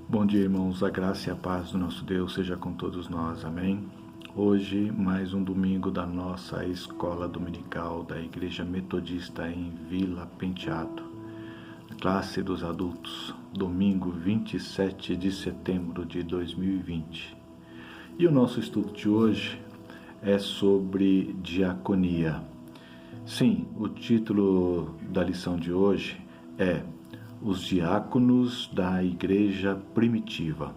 Bom dia, irmãos. A graça e a paz do nosso Deus seja com todos nós. Amém? Hoje, mais um domingo da nossa escola dominical da Igreja Metodista em Vila Penteado. Classe dos adultos, domingo 27 de setembro de 2020. E o nosso estudo de hoje é sobre diaconia. Sim, o título da lição de hoje é Os diáconos da Igreja Primitiva.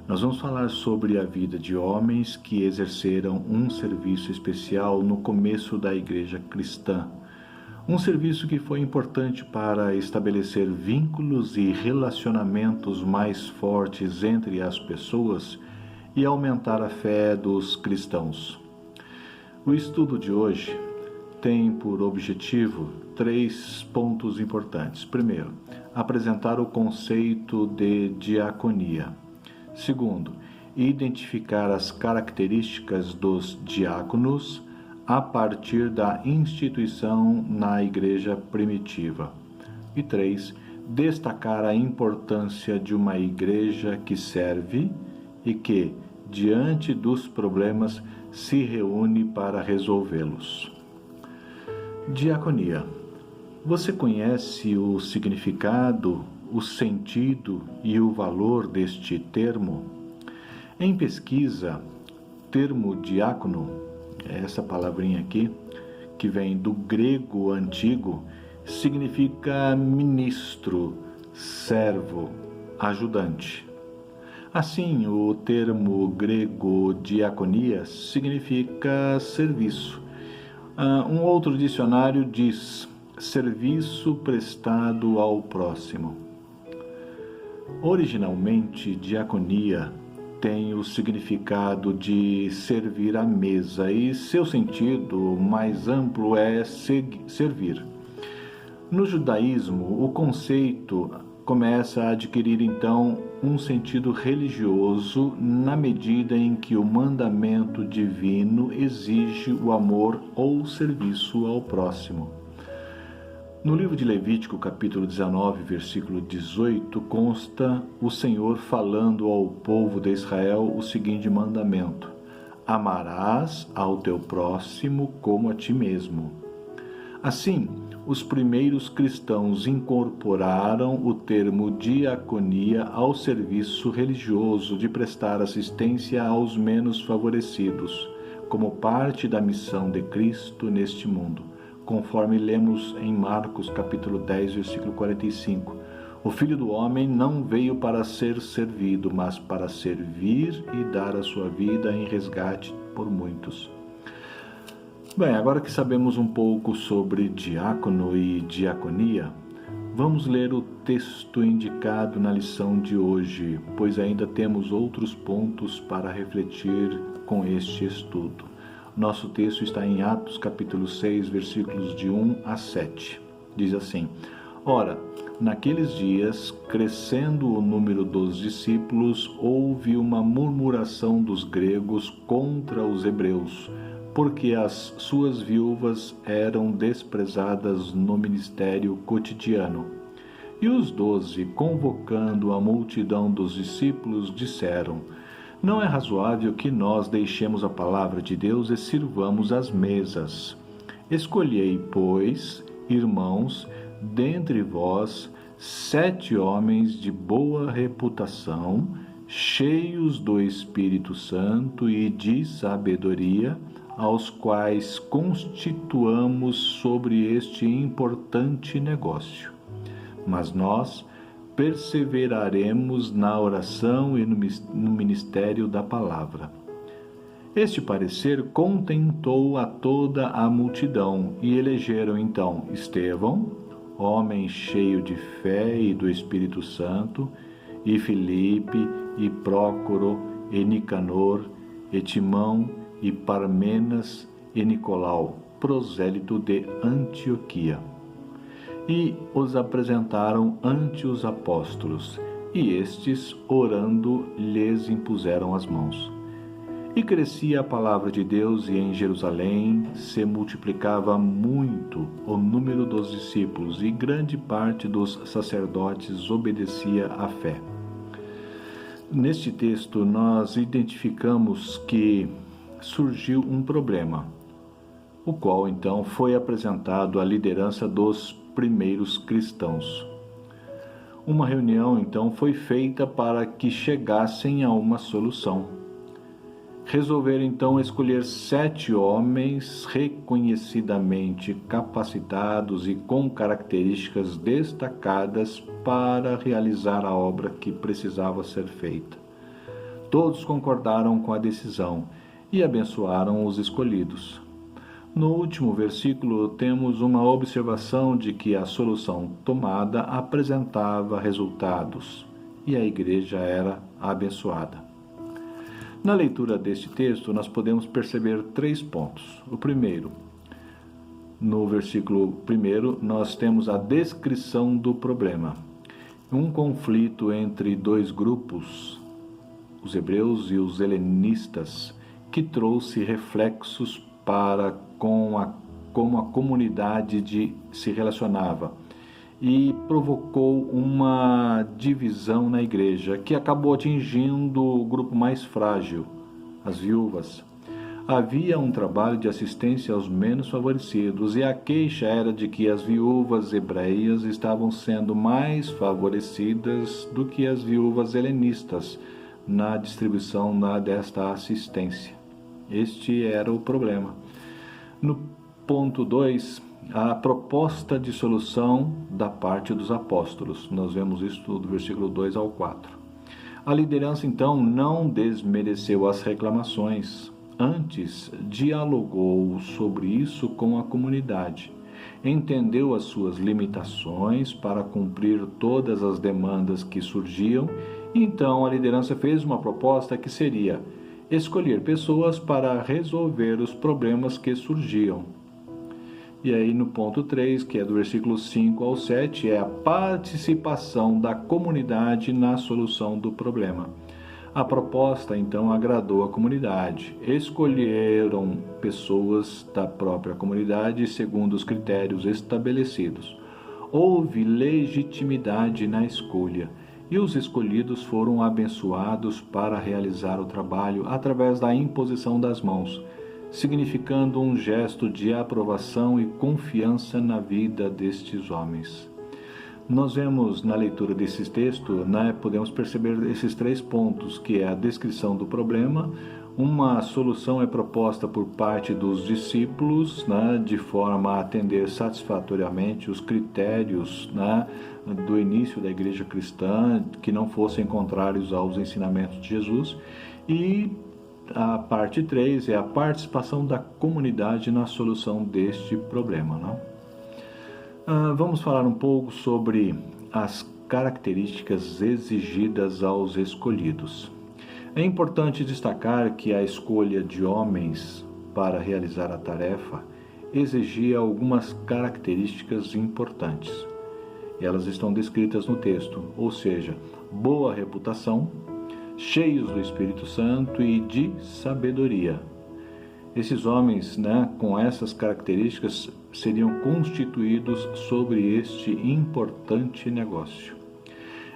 Nós vamos falar sobre a vida de homens que exerceram um serviço especial no começo da Igreja cristã. Um serviço que foi importante para estabelecer vínculos e relacionamentos mais fortes entre as pessoas e aumentar a fé dos cristãos. O estudo de hoje tem por objetivo 3 pontos importantes. Primeiro, apresentar o conceito de diaconia. Segundo, identificar as características dos diáconos a partir da instituição na igreja primitiva. E 3, destacar a importância de uma igreja que serve e que, diante dos problemas, se reúne para resolvê-los. Diaconia. Você conhece o significado, o sentido e o valor deste termo? Em pesquisa, termo diácono, essa palavrinha aqui, que vem do grego antigo, significa ministro, servo, ajudante. Assim, o termo grego diaconia significa serviço. Um outro dicionário diz serviço prestado ao próximo. Originalmente, diaconia tem o significado de servir à mesa e seu sentido mais amplo é servir. No judaísmo, o conceito começa a adquirir então um sentido religioso na medida em que o mandamento divino exige o amor ou serviço ao próximo. No livro de Levítico, capítulo 19, versículo 18, consta o Senhor falando ao povo de Israel o seguinte mandamento: amarás ao teu próximo como a ti mesmo. Assim, os primeiros cristãos incorporaram o termo diaconia ao serviço religioso de prestar assistência aos menos favorecidos, como parte da missão de Cristo neste mundo, conforme lemos em Marcos capítulo 10, versículo 45. O Filho do Homem não veio para ser servido, mas para servir e dar a sua vida em resgate por muitos. Bem, agora que sabemos um pouco sobre diácono e diaconia, vamos ler o texto indicado na lição de hoje, pois ainda temos outros pontos para refletir com este estudo. Nosso texto está em Atos capítulo 6, versículos de 1 a 7. Diz assim: Ora, naqueles dias, crescendo o número dos discípulos, houve uma murmuração dos gregos contra os hebreus, porque as suas viúvas eram desprezadas no ministério cotidiano. E os 12, convocando a multidão dos discípulos, disseram: Não é razoável que nós deixemos a palavra de Deus e sirvamos às mesas. Escolhei, pois, irmãos, dentre vós, 7 homens de boa reputação, cheios do Espírito Santo e de sabedoria, aos quais constituamos sobre este importante negócio. Mas nós perseveraremos na oração e no ministério da palavra. Este parecer contentou a toda a multidão, e elegeram então Estevão, homem cheio de fé e do Espírito Santo, e Filipe, e Prócoro, e Nicanor, e Timão, e Parmenas, e Nicolau, prosélito de Antioquia. E os apresentaram ante os apóstolos, e estes, orando, lhes impuseram as mãos. E crescia a palavra de Deus, e em Jerusalém se multiplicava muito o número dos discípulos, e grande parte dos sacerdotes obedecia à fé. Neste texto, nós identificamos que surgiu um problema, o qual então foi apresentado à liderança dos primeiros cristãos. Uma reunião então foi feita para que chegassem a uma solução. Resolveram então escolher 7 homens reconhecidamente capacitados e com características destacadas para realizar a obra que precisava ser feita. Todos concordaram com a decisão e abençoaram os escolhidos. No último versículo, temos uma observação de que a solução tomada apresentava resultados e a igreja era abençoada. Na leitura deste texto, nós podemos perceber 3 pontos. O primeiro, no versículo 1, nós temos a descrição do problema. Um conflito entre 2 grupos, os hebreus e os helenistas, que trouxe reflexos para como a comunidade se relacionava e provocou uma divisão na igreja que acabou atingindo o grupo mais frágil, as viúvas. Havia um trabalho de assistência aos menos favorecidos e a queixa era de que as viúvas hebreias estavam sendo mais favorecidas do que as viúvas helenistas na distribuição desta assistência. Este era o problema. No ponto 2, a proposta de solução da parte dos apóstolos. Nós vemos isso do versículo 2 ao 4. A liderança, então, não desmereceu as reclamações. Antes, dialogou sobre isso com a comunidade. Entendeu as suas limitações para cumprir todas as demandas que surgiam. Então, a liderança fez uma proposta que seria escolher pessoas para resolver os problemas que surgiam. E aí no ponto 3, que é do versículo 5 ao 7, é a participação da comunidade na solução do problema. A proposta, então, agradou a comunidade. Escolheram pessoas da própria comunidade segundo os critérios estabelecidos. Houve legitimidade na escolha, e os escolhidos foram abençoados para realizar o trabalho através da imposição das mãos, significando um gesto de aprovação e confiança na vida destes homens. Nós vemos na leitura desse texto, podemos perceber esses 3 pontos, que é a descrição do problema, uma solução é proposta por parte dos discípulos, de forma a atender satisfatoriamente os critérios do início da igreja cristã, que não fossem contrários aos ensinamentos de Jesus, e a parte 3 é a participação da comunidade na solução deste problema. Vamos falar um pouco sobre as características exigidas aos escolhidos. É importante destacar que a escolha de homens para realizar a tarefa exigia algumas características importantes. Elas estão descritas no texto, ou seja, boa reputação, cheios do Espírito Santo e de sabedoria. Esses homens, com essas características, seriam constituídos sobre este importante negócio.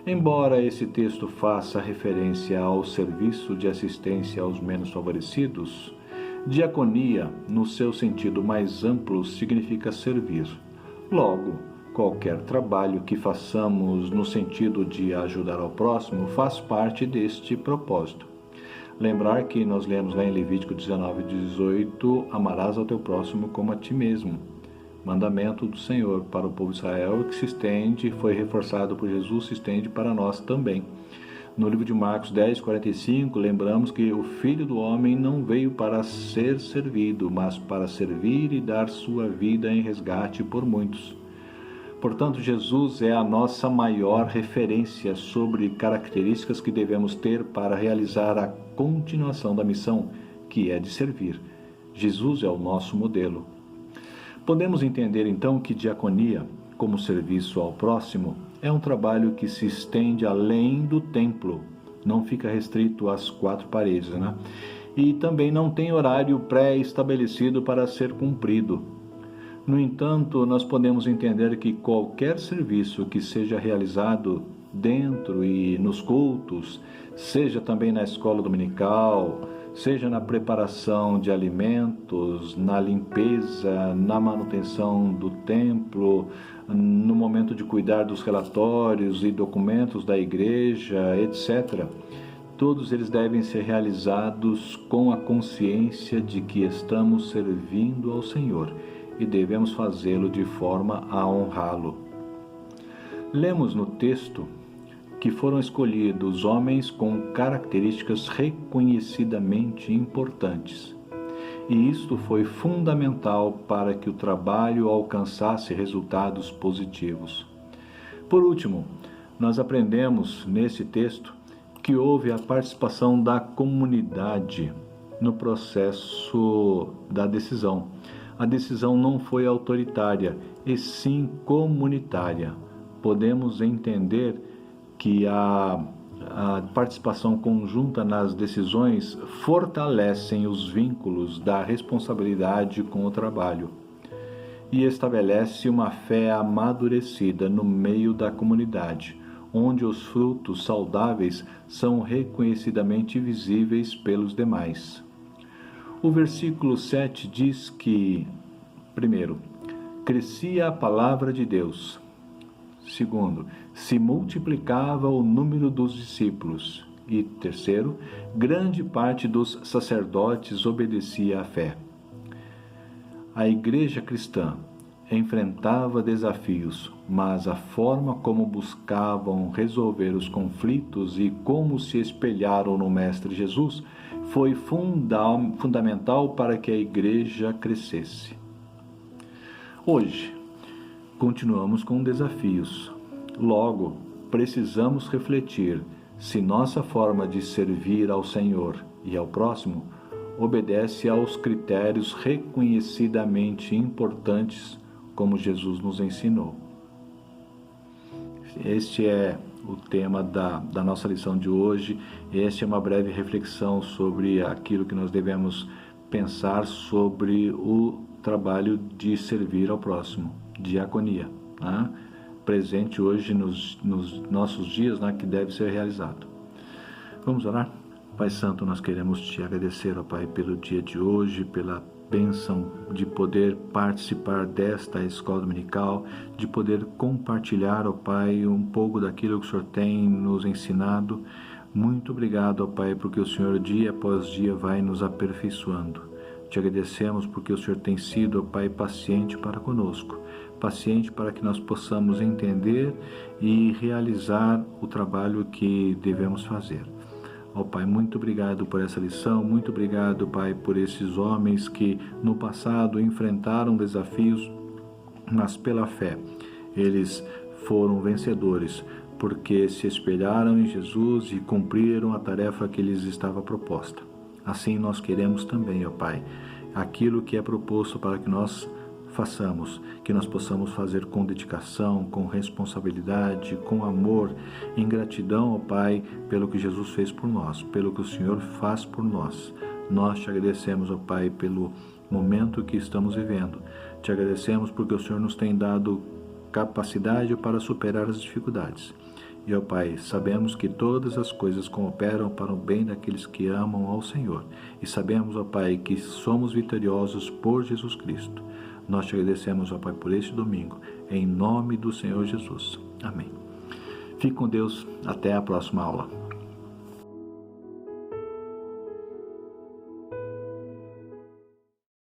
Embora esse texto faça referência ao serviço de assistência aos menos favorecidos, diaconia, no seu sentido mais amplo, significa servir. Logo, qualquer trabalho que façamos no sentido de ajudar ao próximo faz parte deste propósito. Lembrar que nós lemos lá em Levítico 19:18, amarás ao teu próximo como a ti mesmo. Mandamento do Senhor para o povo de Israel, que se estende, foi reforçado por Jesus, se estende para nós também. No livro de Marcos 10:45, lembramos que o Filho do Homem não veio para ser servido, mas para servir e dar sua vida em resgate por muitos. Portanto, Jesus é a nossa maior referência sobre características que devemos ter para realizar a continuação da missão, que é de servir. Jesus é o nosso modelo. Podemos entender então que diaconia, como serviço ao próximo, é um trabalho que se estende além do templo, não fica restrito às 4 paredes, e também não tem horário pré-estabelecido para ser cumprido. No entanto, nós podemos entender que qualquer serviço que seja realizado dentro e nos cultos, seja também na escola dominical, seja na preparação de alimentos, na limpeza, na manutenção do templo, no momento de cuidar dos relatórios e documentos da igreja, etc., todos eles devem ser realizados com a consciência de que estamos servindo ao Senhor e devemos fazê-lo de forma a honrá-lo. Lemos no texto que foram escolhidos homens com características reconhecidamente importantes. E isto foi fundamental para que o trabalho alcançasse resultados positivos. Por último, nós aprendemos nesse texto que houve a participação da comunidade no processo da decisão. A decisão não foi autoritária, e sim comunitária. Podemos entender que a participação conjunta nas decisões fortalecem os vínculos da responsabilidade com o trabalho e estabelece uma fé amadurecida no meio da comunidade, onde os frutos saudáveis são reconhecidamente visíveis pelos demais. O versículo 7 diz que, primeiro, crescia a palavra de Deus. Segundo, se multiplicava o número dos discípulos. E terceiro, grande parte dos sacerdotes obedecia à fé. A igreja cristã enfrentava desafios, mas a forma como buscavam resolver os conflitos e como se espelharam no Mestre Jesus foi fundamental para que a igreja crescesse. Hoje, continuamos com desafios. Logo, precisamos refletir se nossa forma de servir ao Senhor e ao próximo obedece aos critérios reconhecidamente importantes, como Jesus nos ensinou. Este é o tema da nossa lição de hoje. Esta é uma breve reflexão sobre aquilo que nós devemos pensar sobre o trabalho de servir ao próximo, diaconia, né? Presente hoje nos nossos dias, né, que deve ser realizado. Vamos orar? Pai Santo, nós queremos te agradecer, ó Pai, pelo dia de hoje, pela bênção de poder participar desta escola dominical, de poder compartilhar, ó Pai, um pouco daquilo que o Senhor tem nos ensinado. Muito obrigado, ó Pai, porque o Senhor dia após dia vai nos aperfeiçoando. Te agradecemos porque o Senhor tem sido, ó Pai, paciente para conosco, paciente para que nós possamos entender e realizar o trabalho que devemos fazer. Ó Pai, muito obrigado por essa lição, muito obrigado, Pai, por esses homens que no passado enfrentaram desafios, mas pela fé eles foram vencedores, porque se espelharam em Jesus e cumpriram a tarefa que lhes estava proposta. Assim nós queremos também, ó Pai, aquilo que é proposto para que nós façamos, que nós possamos fazer com dedicação, com responsabilidade, com amor, em gratidão, ó Pai, pelo que Jesus fez por nós, pelo que o Senhor faz por nós. Nós te agradecemos, ó Pai, pelo momento que estamos vivendo. Te agradecemos porque o Senhor nos tem dado capacidade para superar as dificuldades. E, ó Pai, sabemos que todas as coisas cooperam para o bem daqueles que amam ao Senhor. E sabemos, ó Pai, que somos vitoriosos por Jesus Cristo. Nós te agradecemos, ó Pai, por este domingo, em nome do Senhor Jesus. Amém. Fique com Deus. Até a próxima aula.